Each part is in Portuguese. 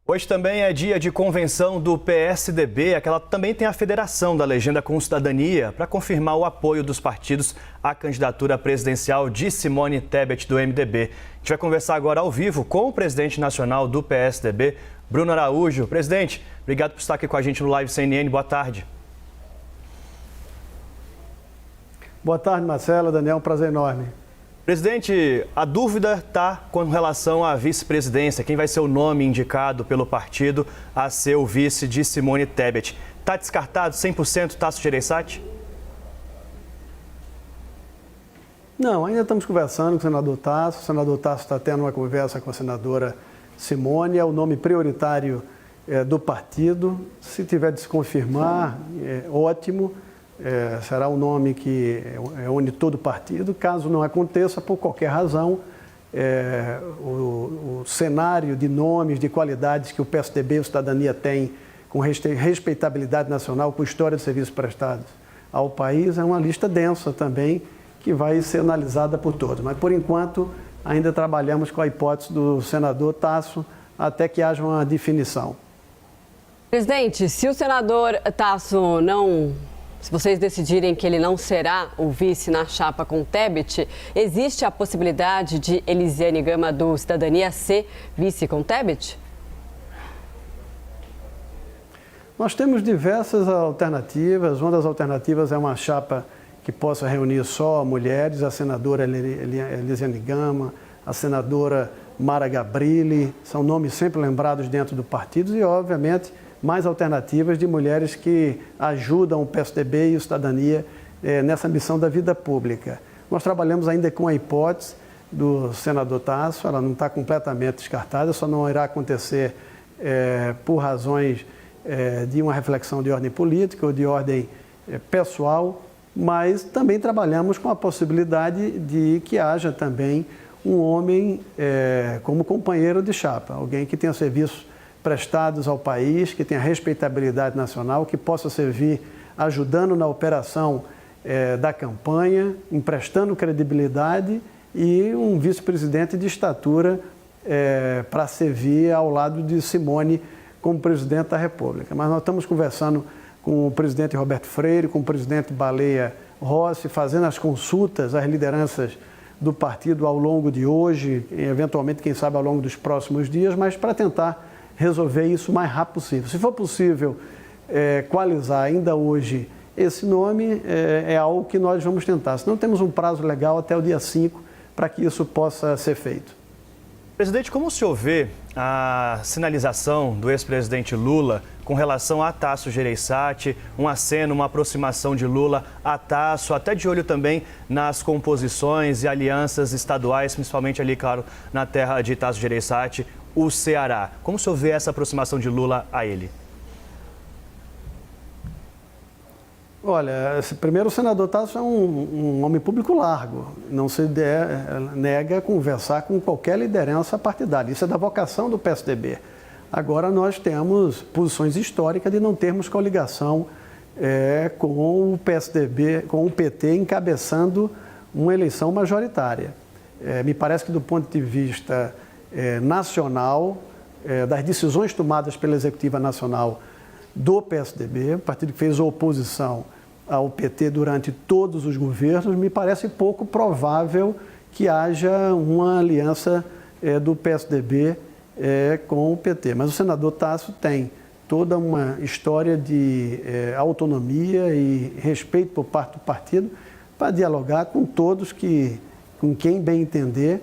Hoje também é dia de convenção do PSDB, aquela também tem a Federação da Legenda com Cidadania, para confirmar o apoio dos partidos à candidatura presidencial de Simone Tebet, do MDB. A gente vai conversar agora ao vivo com o presidente nacional do PSDB, Bruno Araújo. Presidente, obrigado por estar aqui com a gente no Live CNN. Boa tarde. Boa tarde, Marcelo, Daniel, um prazer enorme. Presidente, a dúvida está com relação à vice-presidência. Quem vai ser o nome indicado pelo partido a ser o vice de Simone Tebet? Está descartado 100% Tasso Gereissati? Não, ainda estamos conversando com o senador Tasso. O senador Tasso está tendo uma conversa com a senadora Simone. É o nome prioritário do partido. Se tiver de se confirmar, ótimo. Será um nome que une todo o partido. Caso não aconteça, por qualquer razão, o cenário de nomes, de qualidades que o PSDB e o Cidadania tem, com respeitabilidade nacional, com história de serviços prestados ao país, é uma lista densa também, que vai ser analisada por todos. Mas, por enquanto, ainda trabalhamos com a hipótese do senador Tasso, até que haja uma definição. Presidente, se o senador Tasso Se vocês decidirem que ele não será o vice na chapa com Tebet, existe a possibilidade de Elisiane Gama do Cidadania ser vice com Tebet? Nós temos diversas alternativas. Uma das alternativas é uma chapa que possa reunir só mulheres, a senadora Elisiane Gama, a senadora Mara Gabrilli, são nomes sempre lembrados dentro do partido e, obviamente, mais alternativas de mulheres que ajudam o PSDB e o Cidadania nessa missão da vida pública. Nós trabalhamos ainda com a hipótese do senador Tasso, ela não está completamente descartada, só não irá acontecer por razões de uma reflexão de ordem política ou de ordem pessoal, mas também trabalhamos com a possibilidade de que haja também um homem como companheiro de chapa, alguém que tenha serviços prestados ao país, que tenha respeitabilidade nacional, que possa servir ajudando na operação da campanha, emprestando credibilidade e um vice-presidente de estatura para servir ao lado de Simone como presidente da República. Mas nós estamos conversando com o presidente Roberto Freire, com o presidente Baleia Rossi, fazendo as consultas às lideranças do partido ao longo de hoje, e eventualmente, quem sabe, ao longo dos próximos dias, mas para tentar resolver isso o mais rápido possível. Se for possível coalizar ainda hoje esse nome, é algo que nós vamos tentar. Senão temos um prazo legal até o dia 5 para que isso possa ser feito. Presidente, como o senhor vê a sinalização do ex-presidente Lula com relação a Tasso Gereissati, um aceno, uma aproximação de Lula a Tasso, até de olho também nas composições e alianças estaduais, principalmente ali, claro, na terra de Tasso Gereissati, o Ceará. Como o senhor vê essa aproximação de Lula a ele? Olha, primeiro o senador Tasso é um homem público largo, não se nega a conversar com qualquer liderança partidária, isso é da vocação do PSDB. Agora nós temos posições históricas de não termos coligação com o PSDB, com o PT encabeçando uma eleição majoritária. Me parece que do ponto de vista nacional, das decisões tomadas pela Executiva Nacional do PSDB, o partido que fez oposição ao PT durante todos os governos, me parece pouco provável que haja uma aliança do PSDB com o PT. Mas o senador Tasso tem toda uma história de autonomia e respeito por parte do partido para dialogar com todos com quem bem entender,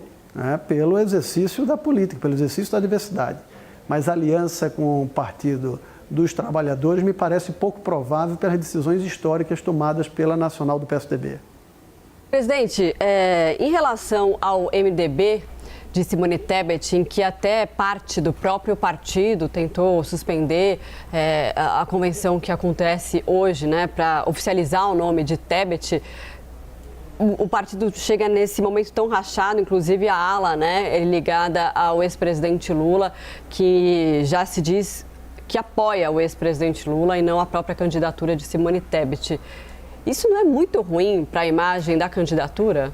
pelo exercício da política, pelo exercício da diversidade. Mas a aliança com o Partido dos Trabalhadores me parece pouco provável pelas decisões históricas tomadas pela Nacional do PSDB. Presidente, em relação ao MDB de Simone Tebet, em que até parte do próprio partido tentou suspender a convenção que acontece hoje, para oficializar o nome de Tebet, o partido chega nesse momento tão rachado, inclusive a ala, ligada ao ex-presidente Lula, que já se diz que apoia o ex-presidente Lula e não a própria candidatura de Simone Tebet. Isso não é muito ruim para a imagem da candidatura?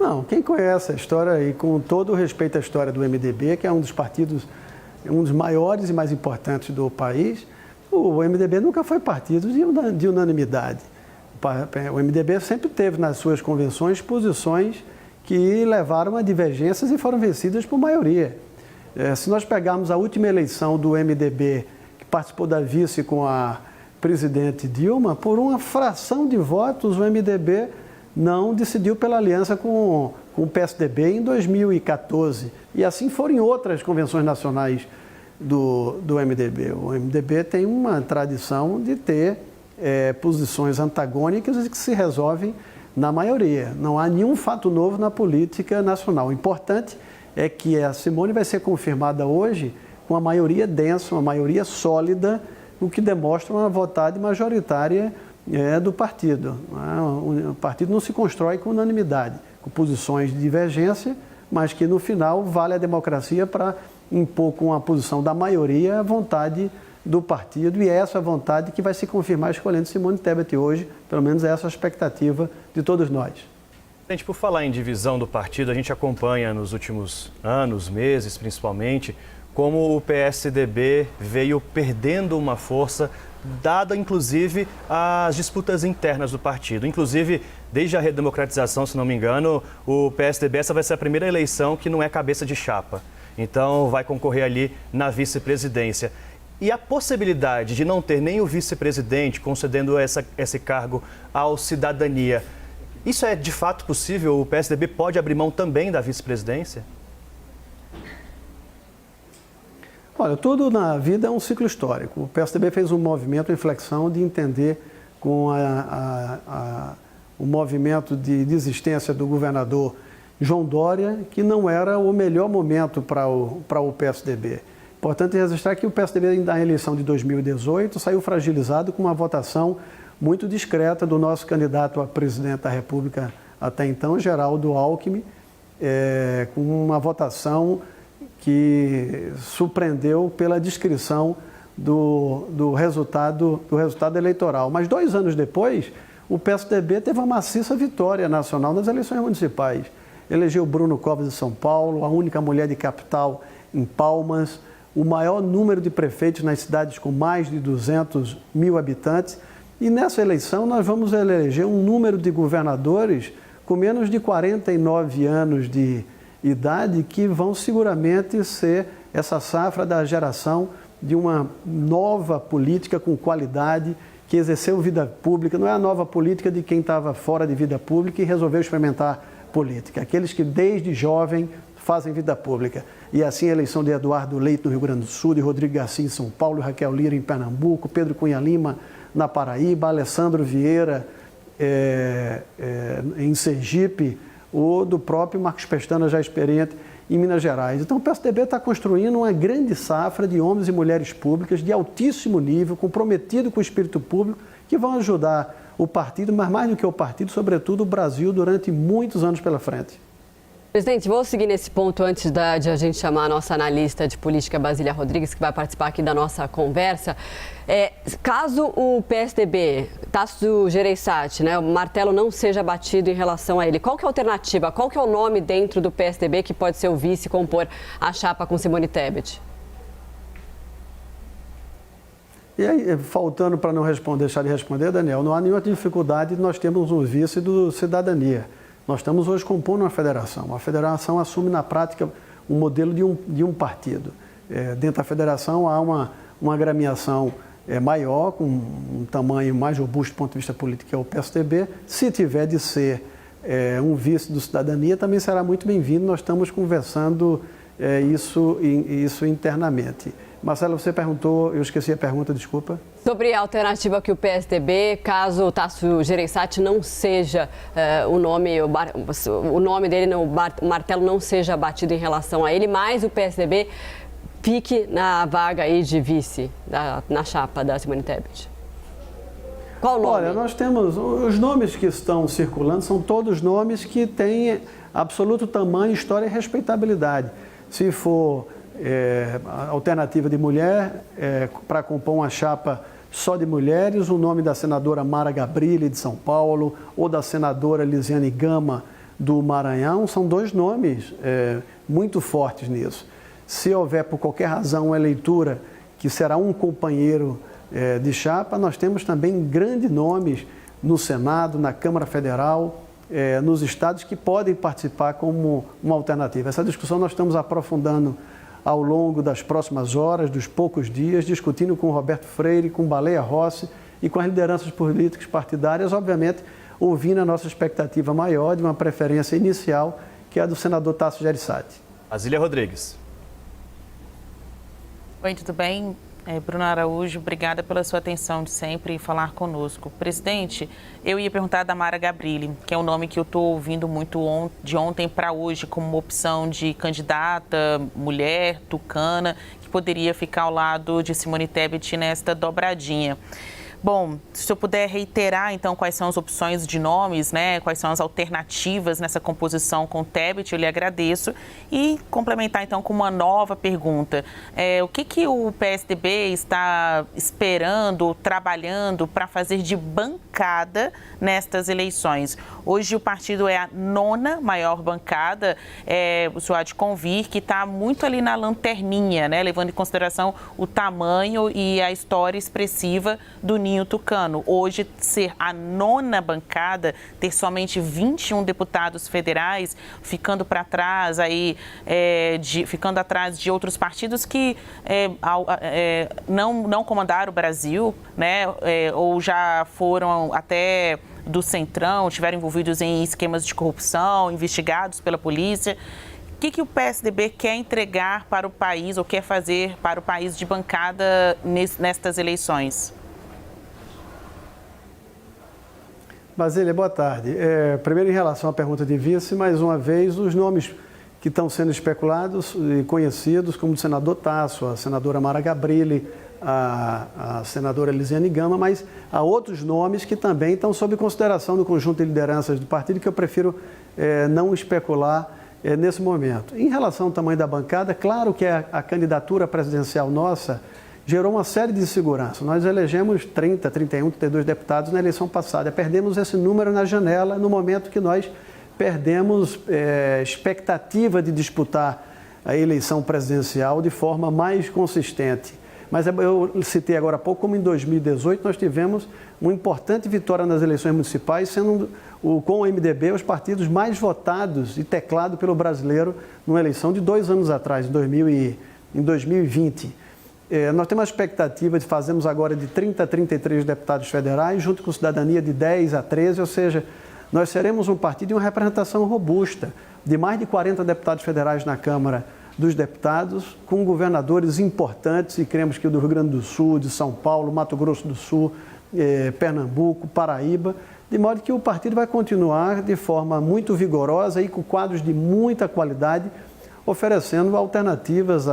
Não, quem conhece a história, e com todo o respeito à história do MDB, que é um dos partidos, um dos maiores e mais importantes do país, o MDB nunca foi partido de unanimidade. O MDB sempre teve nas suas convenções posições que levaram a divergências e foram vencidas por maioria. Se nós pegarmos a última eleição do MDB, que participou da vice com a presidente Dilma, por uma fração de votos o MDB não decidiu pela aliança com o PSDB em 2014. E assim foram em outras convenções nacionais do MDB. O MDB tem uma tradição de ter posições antagônicas e que se resolvem na maioria. Não há nenhum fato novo na política nacional. O importante é que a Simone vai ser confirmada hoje com uma maioria densa, uma maioria sólida, o que demonstra uma vontade majoritária do partido. O partido não se constrói com unanimidade, com posições de divergência, mas que no final vale a democracia para impor com a posição da maioria a vontade do partido, e é essa vontade que vai se confirmar escolhendo Simone Tebet hoje, pelo menos é essa a expectativa de todos nós. Gente, por falar em divisão do partido, a gente acompanha nos últimos anos, meses principalmente, como o PSDB veio perdendo uma força, dada inclusive as disputas internas do partido. Inclusive, desde a redemocratização, se não me engano, o PSDB, essa vai ser a primeira eleição que não é cabeça de chapa. Então, vai concorrer ali na vice-presidência. E a possibilidade de não ter nem o vice-presidente concedendo esse cargo ao Cidadania, isso é de fato possível? O PSDB pode abrir mão também da vice-presidência? Olha, tudo na vida é um ciclo histórico. O PSDB fez um movimento, uma inflexão de entender com o movimento de desistência do governador João Dória, que não era o melhor momento para o PSDB. Importante registrar que o PSDB, na eleição de 2018, saiu fragilizado com uma votação muito discreta do nosso candidato a presidente da República até então, Geraldo Alckmin, com uma votação que surpreendeu pela descrição do resultado eleitoral. Mas 2 anos depois, o PSDB teve uma maciça vitória nacional nas eleições municipais. Elegeu Bruno Covas de São Paulo, a única mulher de capital em Palmas, o maior número de prefeitos nas cidades com mais de 200 mil habitantes. E nessa eleição nós vamos eleger um número de governadores com menos de 49 anos de idade que vão seguramente ser essa safra da geração de uma nova política com qualidade, que exerceu vida pública. Não é a nova política de quem estava fora de vida pública e resolveu experimentar política. Aqueles que desde jovem fazem vida pública. E assim a eleição de Eduardo Leite no Rio Grande do Sul, de Rodrigo Garcia em São Paulo, Raquel Lira em Pernambuco, Pedro Cunha Lima na Paraíba, Alessandro Vieira em Sergipe, ou do próprio Marcos Pestana, já experiente em Minas Gerais. Então o PSDB está construindo uma grande safra de homens e mulheres públicas de altíssimo nível, comprometido com o espírito público, que vão ajudar o partido, mas mais do que o partido, sobretudo o Brasil, durante muitos anos pela frente. Presidente, vou seguir nesse ponto antes de a gente chamar a nossa analista de política, Basília Rodrigues, que vai participar aqui da nossa conversa. Caso o PSDB, Tasso Gereissati, o martelo não seja batido em relação a ele, qual que é a alternativa? Qual que é o nome dentro do PSDB que pode ser o vice e compor a chapa com Simone Tebet? E aí, faltando para não deixar de responder, Daniel, não há nenhuma dificuldade de nós termos um vice do Cidadania. Nós estamos hoje compondo uma federação. A federação assume na prática um modelo de um partido. Dentro da federação há uma agremiação maior, com um tamanho mais robusto do ponto de vista político, que é o PSDB. Se tiver de ser um vice do Cidadania, também será muito bem-vindo. Nós estamos conversando isso internamente. Marcelo, você perguntou, eu esqueci a pergunta, desculpa. Sobre a alternativa que o PSDB, caso o Tasso Gereissati não seja o nome dele, o martelo não seja batido em relação a ele, mas o PSDB fique na vaga aí de vice, na chapa da Simone Tebet. Qual o nome? Olha, nós temos, os nomes que estão circulando são todos nomes que têm absoluto tamanho, história e respeitabilidade. Se for alternativa de mulher, para compor uma chapa só de mulheres, o nome da senadora Mara Gabrilli, de São Paulo, ou da senadora Lisiane Gama, do Maranhão, são dois nomes muito fortes nisso. Se houver, por qualquer razão, uma eleitura que será um companheiro de chapa, nós temos também grandes nomes no Senado, na Câmara Federal, nos estados que podem participar como uma alternativa. Essa discussão nós estamos aprofundando ao longo das próximas horas, dos poucos dias, discutindo com o Roberto Freire, com Baleia Rossi e com as lideranças políticas partidárias, obviamente, ouvindo a nossa expectativa maior de uma preferência inicial, que é a do senador Tasso Gereissati. Asília Rodrigues. Oi, tudo bem? Bruno Araújo, obrigada pela sua atenção de sempre em falar conosco. Presidente, eu ia perguntar da Mara Gabrilli, que é um nome que eu estou ouvindo muito de ontem para hoje como uma opção de candidata, mulher, tucana, que poderia ficar ao lado de Simone Tebet nesta dobradinha. Bom, se eu puder reiterar, então, quais são as opções de nomes, né? Quais são as alternativas nessa composição com o Tebet, eu lhe agradeço. E complementar, então, com uma nova pergunta. O que o PSDB está esperando, trabalhando para fazer de bancada nestas eleições? Hoje o partido é a 9ª maior bancada, o senhor há de convir, que está muito ali na lanterninha, né? Levando em consideração o tamanho e a história expressiva do Ninho Tucano. Hoje, ser a 9ª bancada, ter somente 21 deputados federais, ficando para trás aí, ficando atrás de outros partidos que não comandaram o Brasil, né? Ou já foram até do Centrão, estiveram envolvidos em esquemas de corrupção, investigados pela polícia. O que o PSDB quer entregar para o país ou quer fazer para o país de bancada nestas eleições? Basília, boa tarde. Primeiro, em relação à pergunta de vice, mais uma vez, os nomes que estão sendo especulados e conhecidos, como o senador Tasso, a senadora Mara Gabrilli, a senadora Elisiane Gama, mas há outros nomes que também estão sob consideração do conjunto de lideranças do partido, que eu prefiro não especular nesse momento. Em relação ao tamanho da bancada, claro que a candidatura presidencial nossa gerou uma série de insegurança. Nós elegemos 30, 31, 32 deputados na eleição passada. Perdemos esse número na janela no momento que nós perdemos expectativa de disputar a eleição presidencial de forma mais consistente. Mas eu citei agora há pouco, como em 2018 nós tivemos uma importante vitória nas eleições municipais, sendo com o MDB os partidos mais votados e teclados pelo brasileiro numa eleição de 2 anos atrás, em 2020. Nós temos a expectativa de fazermos agora de 30 a 33 deputados federais, junto com cidadania de 10 a 13, ou seja, nós seremos um partido de uma representação robusta, de mais de 40 deputados federais na Câmara dos Deputados, com governadores importantes, e cremos que o do Rio Grande do Sul, de São Paulo, Mato Grosso do Sul, Pernambuco, Paraíba, de modo que o partido vai continuar de forma muito vigorosa e com quadros de muita qualidade, oferecendo alternativas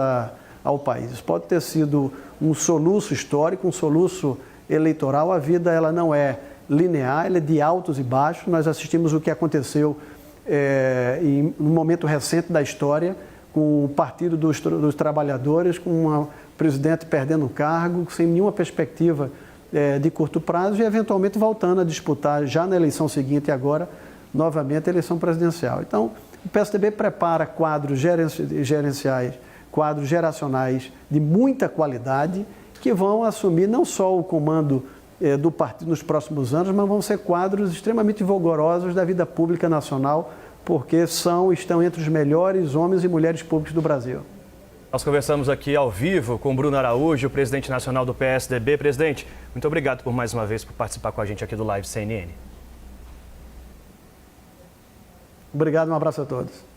ao país. Isso pode ter sido um soluço histórico, um soluço eleitoral. A vida ela não é linear, ela é de altos e baixos. Nós assistimos o que aconteceu no momento recente da história, com o Partido dos Trabalhadores, com uma presidente perdendo o cargo, sem nenhuma perspectiva de curto prazo e eventualmente voltando a disputar já na eleição seguinte e agora novamente a eleição presidencial. Então, o PSDB prepara quadros gerenciais, quadros geracionais de muita qualidade que vão assumir não só o comando do partido nos próximos anos, mas vão ser quadros extremamente vigorosos da vida pública nacional, porque estão entre os melhores homens e mulheres públicos do Brasil. Nós conversamos aqui ao vivo com Bruno Araújo, presidente nacional do PSDB. Presidente, muito obrigado por mais uma vez por participar com a gente aqui do Live CNN. Obrigado, um abraço a todos.